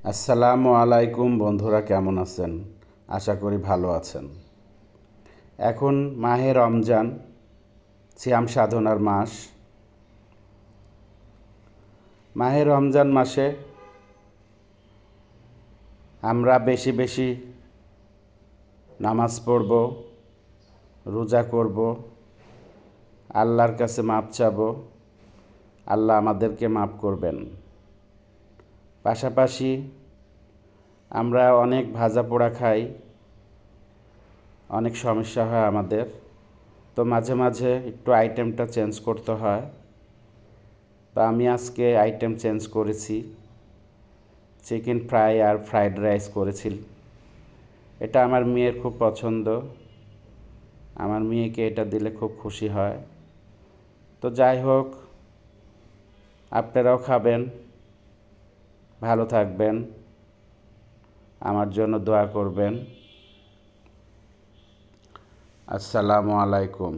আসসালামু আলাইকুম বন্ধুরা, কেমন আছেন? আশা করি ভালো আছেন। এখন মাহে রমজান, সিয়াম সাধনার মাস। মাহে রমজান মাসে আমরা বেশি বেশি নামাজ পড়ব, রোজা করব, আল্লাহর কাছে মাপ চাব। আল্লাহ আমাদেরকে মাপ করবেন। পাশাপাশি আমরা অনেক ভাজা পোড়া খাই, অনেক সমস্যা হয় আমাদের। তো মাঝে মাঝে একটু আইটেমটা চেঞ্জ করতে হয়। তো আমি আজকে আইটেম চেঞ্জ করেছি, চিকেন ফ্রাই আর ফ্রাইড রাইস করেছি। এটা আমার মেয়ের খুব পছন্দ, আমার মেয়েকে এটা দিলে খুব খুশি হয়। তো যাই হোক, আপনারাও খাবেন, ভালো থাকবেন, আমার জন্য দোয়া করবেন। আসসালামু আলাইকুম।